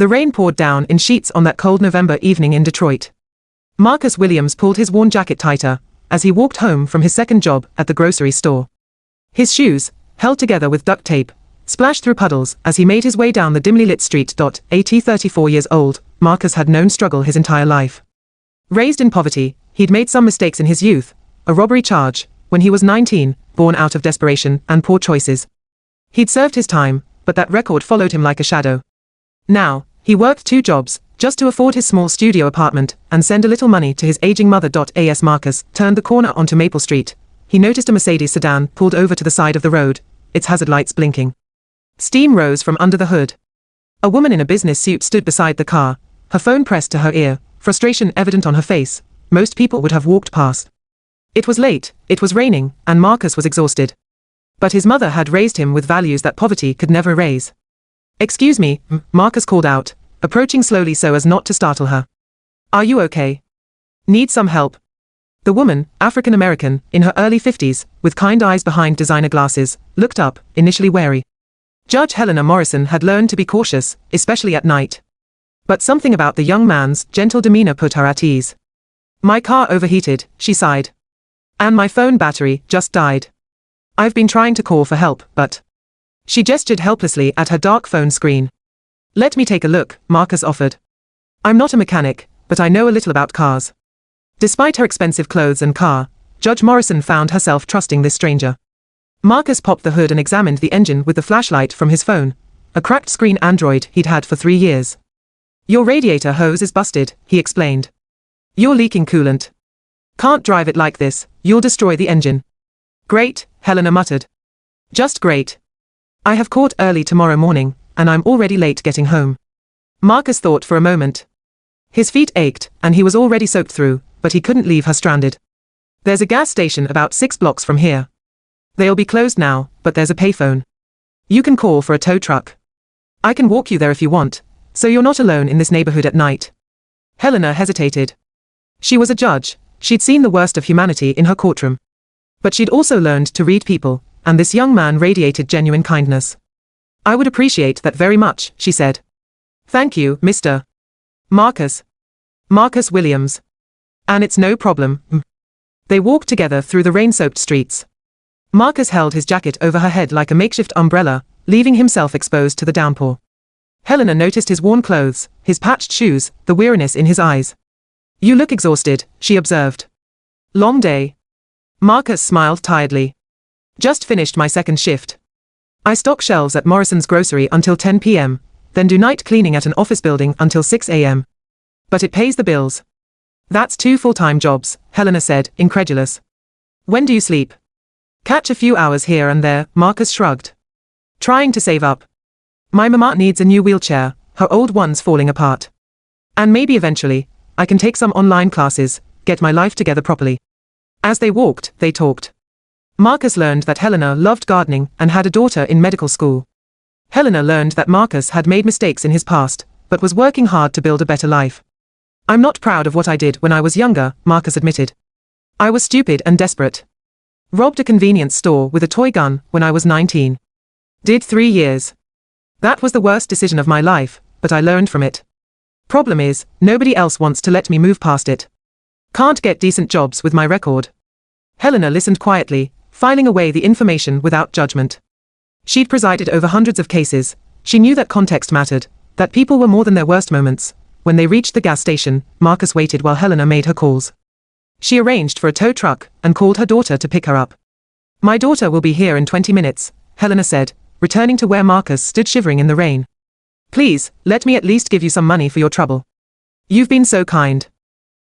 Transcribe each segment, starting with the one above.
The rain poured down in sheets on that cold November evening in Detroit. Marcus Williams pulled his worn jacket tighter as he walked home from his second job at the grocery store. His shoes, held together with duct tape, splashed through puddles as he made his way down the dimly lit street. At 34 years old, Marcus had known struggle his entire life. Raised in poverty, he'd made some mistakes in his youth, a robbery charge, when he was 19, born out of desperation and poor choices. He'd served his time, but that record followed him like a shadow. Now, he worked 2 jobs, just to afford his small studio apartment and send a little money to his aging mother. As Marcus turned the corner onto Maple Street, he noticed a Mercedes sedan pulled over to the side of the road, its hazard lights blinking. Steam rose from under the hood. A woman in a business suit stood beside the car, her phone pressed to her ear, frustration evident on her face. Most people would have walked past. It was late, it was raining, and Marcus was exhausted. But his mother had raised him with values that poverty could never raise. "Excuse me," Marcus called out, approaching slowly so as not to startle her. "Are you okay? Need some help?" The woman, African American, in her early 50s, with kind eyes behind designer glasses, looked up, initially wary. Judge Helena Morrison had learned to be cautious, especially at night. But something about the young man's gentle demeanor put her at ease. "My car overheated," she sighed. "And my phone battery just died. I've been trying to call for help, but..." She gestured helplessly at her dark phone screen. "Let me take a look," Marcus offered. "I'm not a mechanic, but I know a little about cars." Despite her expensive clothes and car, Judge Morrison found herself trusting this stranger. Marcus popped the hood and examined the engine with the flashlight from his phone, a cracked screen Android he'd had for 3 years. "Your radiator hose is busted," he explained. "You're leaking coolant. Can't drive it like this, you'll destroy the engine." "Great," Helena muttered. "Just great. I have court early tomorrow morning, and I'm already late getting home." Marcus thought for a moment. His feet ached, and he was already soaked through, but he couldn't leave her stranded. "There's a gas station about 6 blocks from here. They'll be closed now, but there's a payphone. You can call for a tow truck. I can walk you there if you want, so you're not alone in this neighborhood at night." Helena hesitated. She was a judge, she'd seen the worst of humanity in her courtroom. But she'd also learned to read people, and this young man radiated genuine kindness. "I would appreciate that very much," she said. "Thank you, Mr. Marcus. Marcus Williams. And it's no problem." They walked together through the rain-soaked streets. Marcus held his jacket over her head like a makeshift umbrella, leaving himself exposed to the downpour. Helena noticed his worn clothes, his patched shoes, the weariness in his eyes. "You look exhausted," she observed. "Long day." Marcus smiled tiredly. "Just finished my second shift. I stock shelves at Morrison's grocery until 10 p.m., then do night cleaning at an office building until 6 a.m. But it pays the bills." "That's 2 full-time jobs," Helena said, incredulous. "When do you sleep?" "Catch a few hours here and there," Marcus shrugged. "Trying to save up. My mama needs a new wheelchair, her old one's falling apart. And maybe eventually, I can take some online classes, get my life together properly." As they walked, they talked. Marcus learned that Helena loved gardening and had a daughter in medical school. Helena learned that Marcus had made mistakes in his past, but was working hard to build a better life. "I'm not proud of what I did when I was younger," Marcus admitted. "I was stupid and desperate. Robbed a convenience store with a toy gun when I was 19. Did 3 years. That was the worst decision of my life, but I learned from it. Problem is, nobody else wants to let me move past it. Can't get decent jobs with my record." Helena listened quietly, filing away the information without judgment. She'd presided over hundreds of cases. She knew that context mattered, that people were more than their worst moments. When they reached the gas station, Marcus waited while Helena made her calls. She arranged for a tow truck and called her daughter to pick her up. "My daughter will be here in 20 minutes, Helena said, returning to where Marcus stood shivering in the rain. "Please, let me at least give you some money for your trouble. You've been so kind."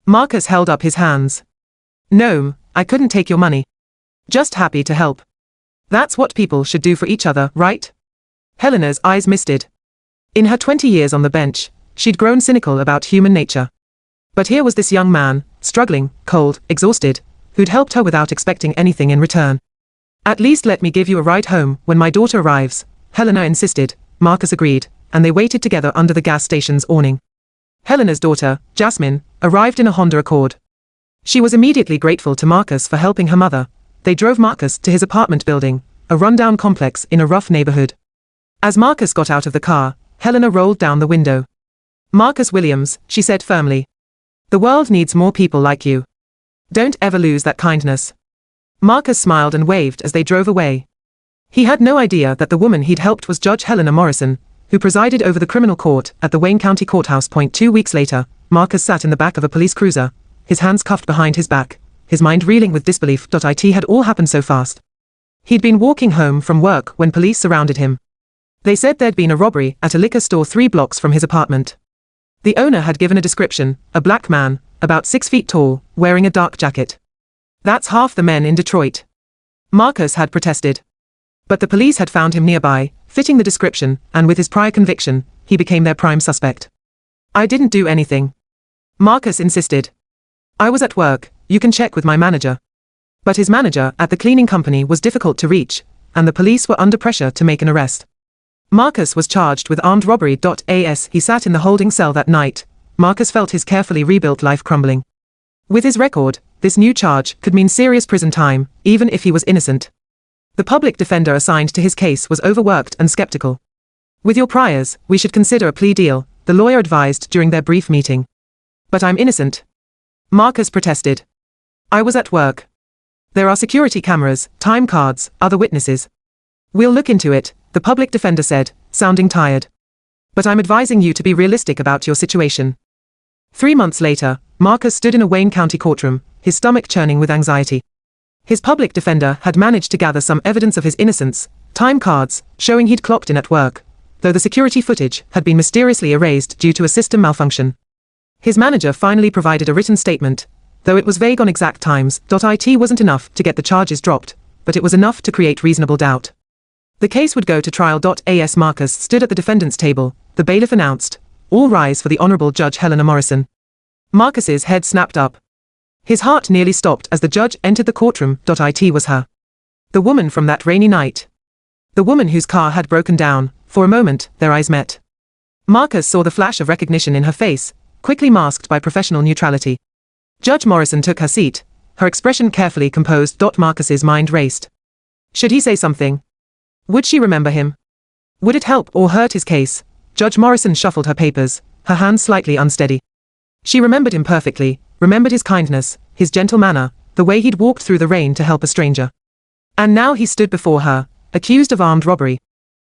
Marcus held up his hands. "No, I couldn't take your money. Just happy to help. That's what people should do for each other, right?" Helena's eyes misted. In her 20 years on the bench, she'd grown cynical about human nature. But here was this young man, struggling, cold, exhausted, who'd helped her without expecting anything in return. "At least let me give you a ride home when my daughter arrives," Helena insisted. Marcus agreed, and they waited together under the gas station's awning. Helena's daughter, Jasmine, arrived in a Honda Accord. She was immediately grateful to Marcus for helping her mother. They drove Marcus to his apartment building, a rundown complex in a rough neighborhood. As Marcus got out of the car, Helena rolled down the window. "Marcus Williams," she said firmly. "The world needs more people like you. Don't ever lose that kindness." Marcus smiled and waved as they drove away. He had no idea that the woman he'd helped was Judge Helena Morrison, who presided over the criminal court at the Wayne County Courthouse. 2 weeks later, Marcus sat in the back of a police cruiser, his hands cuffed behind his back, his mind reeling with disbelief. It had all happened so fast. He'd been walking home from work when police surrounded him. They said there'd been a robbery at a liquor store 3 blocks from his apartment. The owner had given a description: a black man, about 6 feet tall, wearing a dark jacket. "That's half the men in Detroit," Marcus had protested. But the police had found him nearby, fitting the description, and with his prior conviction, he became their prime suspect. "I didn't do anything," Marcus insisted. "I was at work, you can check with my manager." But his manager at the cleaning company was difficult to reach, and the police were under pressure to make an arrest. Marcus was charged with armed robbery. As he sat in the holding cell that night, Marcus felt his carefully rebuilt life crumbling. With his record, this new charge could mean serious prison time, even if he was innocent. The public defender assigned to his case was overworked and skeptical. "With your priors, we should consider a plea deal," the lawyer advised during their brief meeting. "But I'm innocent," Marcus protested. "I was at work. There are security cameras, time cards, other witnesses." "We'll look into it," the public defender said, sounding tired. "But I'm advising you to be realistic about your situation." 3 months later, Marcus stood in a Wayne County courtroom, his stomach churning with anxiety. His public defender had managed to gather some evidence of his innocence, time cards, showing he'd clocked in at work, though the security footage had been mysteriously erased due to a system malfunction. His manager finally provided a written statement, though it was vague on exact times. It wasn't enough to get the charges dropped, but it was enough to create reasonable doubt. The case would go to trial. As Marcus stood at the defendant's table, the bailiff announced, "All rise for the Honorable Judge Helena Morrison." Marcus's head snapped up. His heart nearly stopped as the judge entered the courtroom. It was her. The woman from that rainy night. The woman whose car had broken down. For a moment, their eyes met. Marcus saw the flash of recognition in her face, quickly masked by professional neutrality. Judge Morrison took her seat, her expression carefully composed. Marcus's mind raced. Should he say something? Would she remember him? Would it help or hurt his case? Judge Morrison shuffled her papers, her hands slightly unsteady. She remembered him perfectly, remembered his kindness, his gentle manner, the way he'd walked through the rain to help a stranger. And now he stood before her, accused of armed robbery.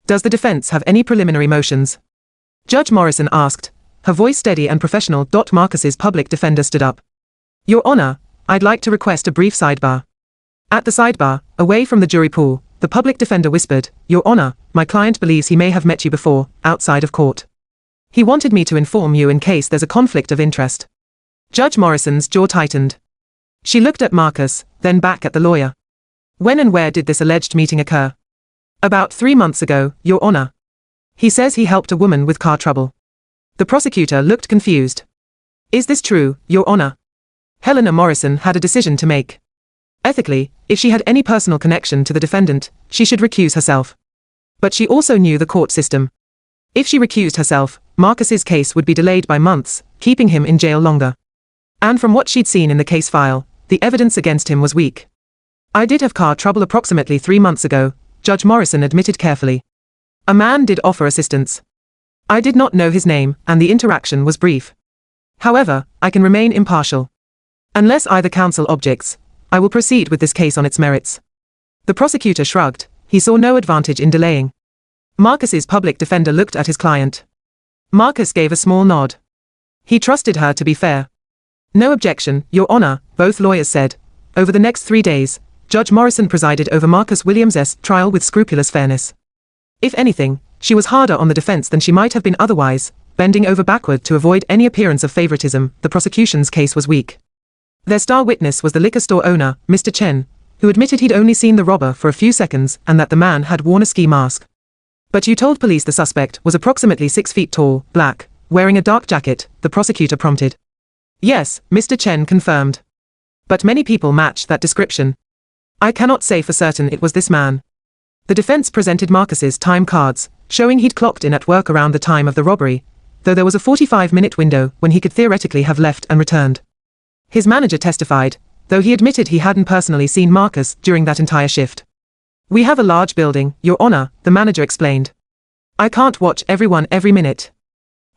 "Does the defense have any preliminary motions?" Judge Morrison asked, her voice steady and professional. Marcus's public defender stood up. "Your Honor, I'd like to request a brief sidebar." At the sidebar, away from the jury pool, the public defender whispered, "Your Honor, my client believes he may have met you before, outside of court. He wanted me to inform you in case there's a conflict of interest." Judge Morrison's jaw tightened. She looked at Marcus, then back at the lawyer. "When and where did this alleged meeting occur?" "About 3 months ago, Your Honor. He says he helped a woman with car trouble." The prosecutor looked confused. "Is this true, Your Honor?" Helena Morrison had a decision to make. Ethically, if she had any personal connection to the defendant, she should recuse herself. But she also knew the court system. If she recused herself, Marcus's case would be delayed by months, keeping him in jail longer. And from what she'd seen in the case file, the evidence against him was weak. "I did have car trouble approximately 3 months ago," Judge Morrison admitted carefully. "A man did offer assistance. I did not know his name, and the interaction was brief. However, I can remain impartial. Unless either counsel objects, I will proceed with this case on its merits." The prosecutor shrugged. He saw no advantage in delaying. Marcus's public defender looked at his client. Marcus gave a small nod. He trusted her to be fair. "No objection, Your Honor," both lawyers said. Over the next 3 days, Judge Morrison presided over Marcus Williams' trial with scrupulous fairness. If anything, she was harder on the defense than she might have been otherwise, bending over backward to avoid any appearance of favoritism. The prosecution's case was weak. Their star witness was the liquor store owner, Mr. Chen, who admitted he'd only seen the robber for a few seconds and that the man had worn a ski mask. "But you told police the suspect was approximately 6 feet tall, black, wearing a dark jacket," the prosecutor prompted. "Yes," Mr. Chen confirmed. "But many people matched that description. I cannot say for certain it was this man." The defense presented Marcus's time cards, showing he'd clocked in at work around the time of the robbery, though there was a 45-minute window when he could theoretically have left and returned. His manager testified, though he admitted he hadn't personally seen Marcus during that entire shift. "We have a large building, Your Honor," the manager explained. "I can't watch everyone every minute.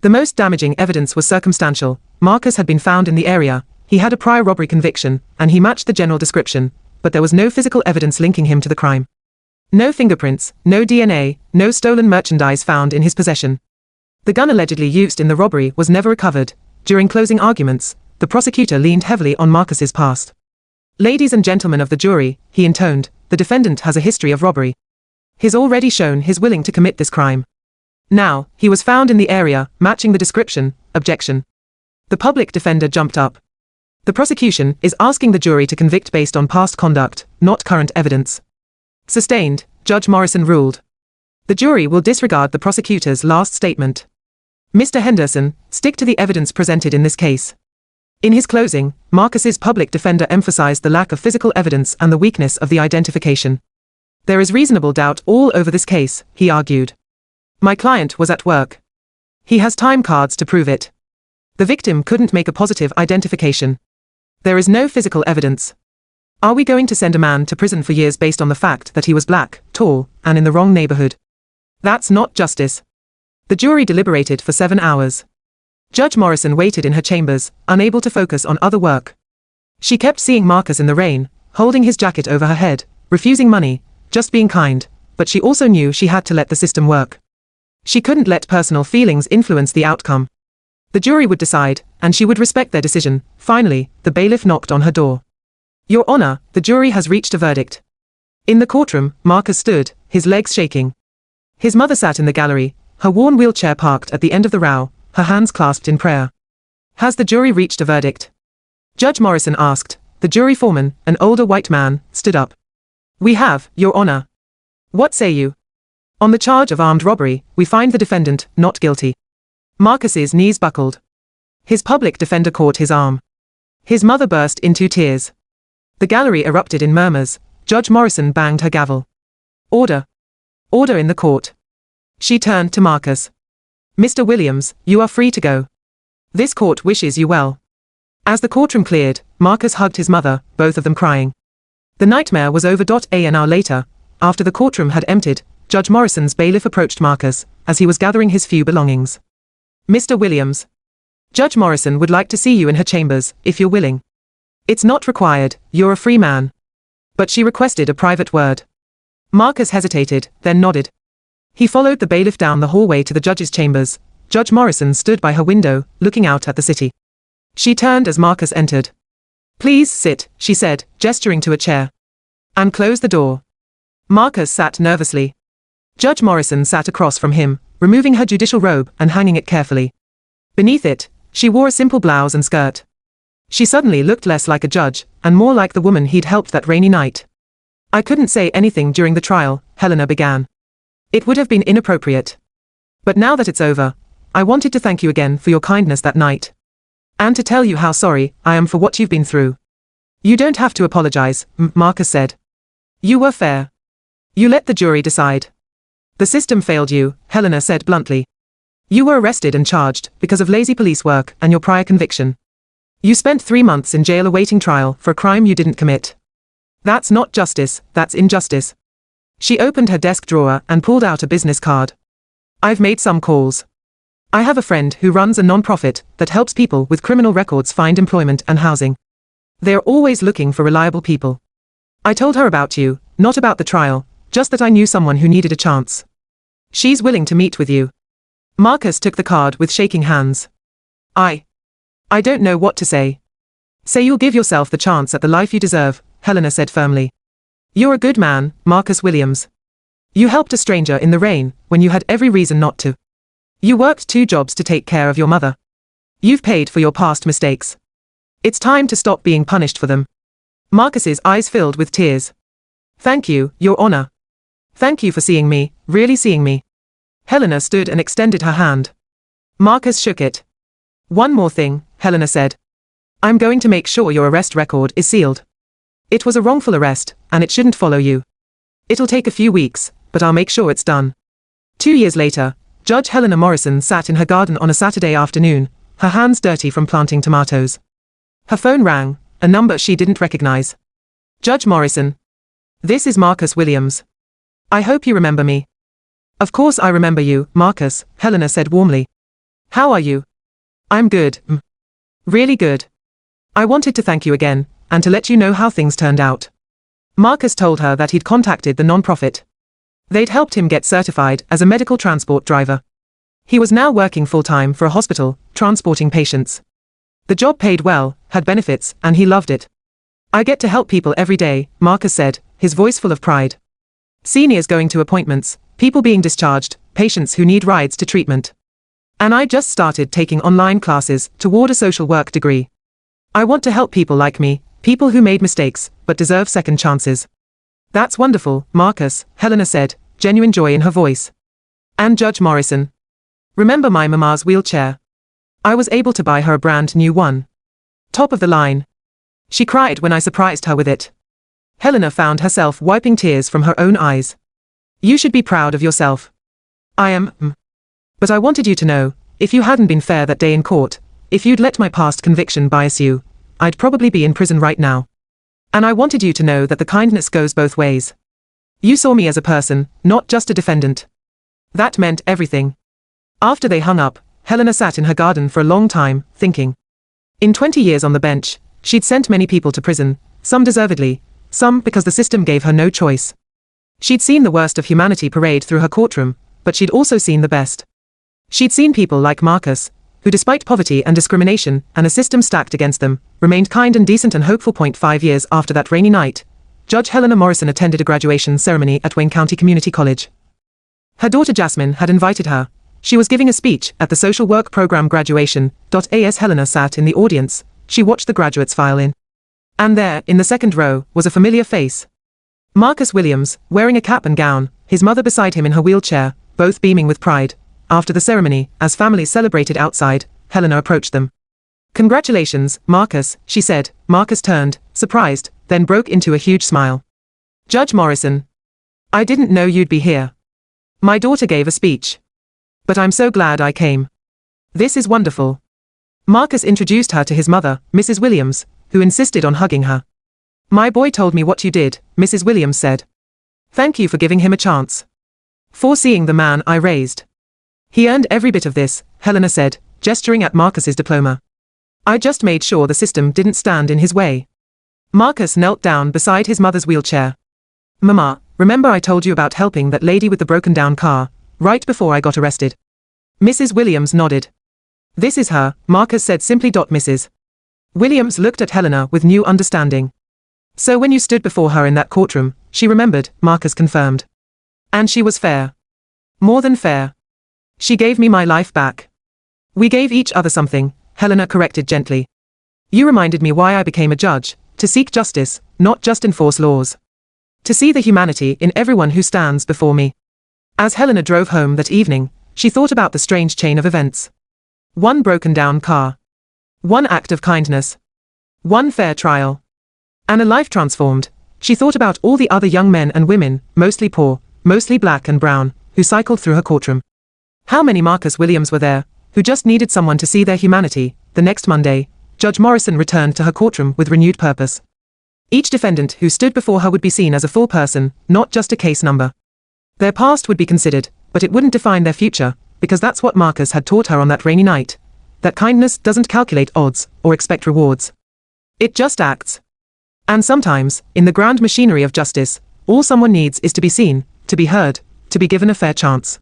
The most damaging evidence was circumstantial. Marcus had been found in the area, he had a prior robbery conviction, and he matched the general description, but there was no physical evidence linking him to the crime. No fingerprints, no DNA, no stolen merchandise found in his possession. The gun allegedly used in the robbery was never recovered. During closing arguments, the prosecutor leaned heavily on Marcus's past. "Ladies and gentlemen of the jury," he intoned, "the defendant has a history of robbery. He's already shown he's willing to commit this crime. Now, he was found in the area, matching the description." Objection. The public defender jumped up. "The prosecution is asking the jury to convict based on past conduct, not current evidence." Sustained, Judge Morrison ruled. The jury will disregard the prosecutor's last statement. "Mr. Henderson, stick to the evidence presented in this case." In his closing, Marcus's public defender emphasized the lack of physical evidence and the weakness of the identification. "There is reasonable doubt all over this case," he argued. "My client was at work. He has time cards to prove it. The victim couldn't make a positive identification. There is no physical evidence. Are we going to send a man to prison for years based on the fact that he was black, tall, and in the wrong neighborhood? That's not justice." The jury deliberated for 7 hours. Judge Morrison waited in her chambers, unable to focus on other work. She kept seeing Marcus in the rain, holding his jacket over her head, refusing money, just being kind, but she also knew she had to let the system work. She couldn't let personal feelings influence the outcome. The jury would decide, and she would respect their decision. Finally, the bailiff knocked on her door. "Your Honor, the jury has reached a verdict." In the courtroom, Marcus stood, his legs shaking. His mother sat in the gallery, her worn wheelchair parked at the end of the row, her hands clasped in prayer. "Has the jury reached a verdict?" Judge Morrison asked. The jury foreman, an older white man, stood up. "We have, Your Honor." "What say you?" "On the charge of armed robbery, we find the defendant not guilty." Marcus's knees buckled. His public defender caught his arm. His mother burst into tears. The gallery erupted in murmurs. Judge Morrison banged her gavel. "Order. Order in the court." She turned to Marcus. "Mr. Williams, you are free to go. This court wishes you well." As the courtroom cleared, Marcus hugged his mother, both of them crying. The nightmare was over. An hour later, after the courtroom had emptied, Judge Morrison's bailiff approached Marcus, as he was gathering his few belongings. "Mr. Williams. Judge Morrison would like to see you in her chambers, if you're willing." "It's not required, you're a free man." But she requested a private word. Marcus hesitated, then nodded. He followed the bailiff down the hallway to the judge's chambers. Judge Morrison stood by her window, looking out at the city. She turned as Marcus entered. "Please sit," she said, gesturing to a chair. "And close the door." Marcus sat nervously. Judge Morrison sat across from him, removing her judicial robe and hanging it carefully. Beneath it, she wore a simple blouse and skirt. She suddenly looked less like a judge, and more like the woman he'd helped that rainy night. "I couldn't say anything during the trial," Helena began. "It would have been inappropriate. But now that it's over, I wanted to thank you again for your kindness that night. And to tell you how sorry I am for what you've been through." "You don't have to apologize," Marcus said. "You were fair. You let the jury decide." "The system failed you," Helena said bluntly. "You were arrested and charged because of lazy police work and your prior conviction. You spent 3 months in jail awaiting trial for a crime you didn't commit. That's not justice, that's injustice." She opened her desk drawer and pulled out a business card. "I've made some calls. I have a friend who runs a non-profit that helps people with criminal records find employment and housing. They're always looking for reliable people. I told her about you, not about the trial, just that I knew someone who needed a chance. She's willing to meet with you." Marcus took the card with shaking hands. I don't know what to say." "Say you'll give yourself the chance at the life you deserve," Helena said firmly. "You're a good man, Marcus Williams. You helped a stranger in the rain, when you had every reason not to. You worked 2 jobs to take care of your mother. You've paid for your past mistakes. It's time to stop being punished for them." Marcus's eyes filled with tears. "Thank you, Your Honor. Thank you for seeing me, really seeing me." Helena stood and extended her hand. Marcus shook it. "One more thing," Helena said. "I'm going to make sure your arrest record is sealed. It was a wrongful arrest, and it shouldn't follow you. It'll take a few weeks, but I'll make sure it's done." 2 years later, Judge Helena Morrison sat in her garden on a Saturday afternoon, her hands dirty from planting tomatoes. Her phone rang, a number she didn't recognize. "Judge Morrison. This is Marcus Williams. I hope you remember me." "Of course I remember you, Marcus," Helena said warmly. How are you? I'm good. Really good. I wanted to thank you again, and to let you know how things turned out. Marcus told her that he'd contacted the non-profit. They'd helped him get certified as a medical transport driver. He was now working full-time for a hospital, transporting patients. The job paid well, had benefits, and he loved it. I get to help people every day, Marcus said, his voice full of pride. Seniors going to appointments, people being discharged, patients who need rides to treatment. And I just started taking online classes toward a social work degree. I want to help people like me, people who made mistakes, but deserve second chances. That's wonderful, Marcus, Helena said, genuine joy in her voice. And Judge Morrison. Remember my mama's wheelchair? I was able to buy her a brand new one. Top of the line. She cried when I surprised her with it. Helena found herself wiping tears from her own eyes. You should be proud of yourself. I am. But I wanted you to know, if you hadn't been fair that day in court, if you'd let my past conviction bias you, I'd probably be in prison right now. And I wanted you to know that the kindness goes both ways. You saw me as a person, not just a defendant. That meant everything. After they hung up, Helena sat in her garden for a long time, thinking. In 20 years on the bench, she'd sent many people to prison, some deservedly, some because the system gave her no choice. She'd seen the worst of humanity parade through her courtroom, but she'd also seen the best. She'd seen people like Marcus, who despite poverty and discrimination and a system stacked against them, remained kind and decent and hopeful. 5 years after that rainy night, Judge Helena Morrison attended a graduation ceremony at Wayne County Community College. Her daughter Jasmine had invited her. She was giving a speech at the social work program graduation. As Helena sat in the audience, she watched the graduates file in. And there, in the second row, was a familiar face. Marcus Williams, wearing a cap and gown, his mother beside him in her wheelchair, both beaming with pride. After the ceremony, as families celebrated outside, Helena approached them. Congratulations, Marcus, she said. Marcus turned, surprised, then broke into a huge smile. Judge Morrison. I didn't know you'd be here. My daughter gave a speech. But I'm so glad I came. This is wonderful. Marcus introduced her to his mother, Mrs. Williams, who insisted on hugging her. My boy told me what you did, Mrs. Williams said. Thank you for giving him a chance. For seeing the man I raised. He earned every bit of this, Helena said, gesturing at Marcus's diploma. I just made sure the system didn't stand in his way. Marcus knelt down beside his mother's wheelchair. Mama, remember I told you about helping that lady with the broken down car, right before I got arrested? Mrs. Williams nodded. This is her, Marcus said simply. Mrs. Williams looked at Helena with new understanding. So when you stood before her in that courtroom, she remembered, Marcus confirmed. And she was fair. More than fair. She gave me my life back. We gave each other something, Helena corrected gently. You reminded me why I became a judge, to seek justice, not just enforce laws. To see the humanity in everyone who stands before me. As Helena drove home that evening, she thought about the strange chain of events. One broken down car. One act of kindness. One fair trial. And a life transformed. She thought about all the other young men and women, mostly poor, mostly black and brown, who cycled through her courtroom. How many Marcus Williams were there, who just needed someone to see their humanity? The next Monday, Judge Morrison returned to her courtroom with renewed purpose. Each defendant who stood before her would be seen as a full person, not just a case number. Their past would be considered, but it wouldn't define their future, because that's what Marcus had taught her on that rainy night. That kindness doesn't calculate odds, or expect rewards. It just acts. And sometimes, in the grand machinery of justice, all someone needs is to be seen, to be heard, to be given a fair chance.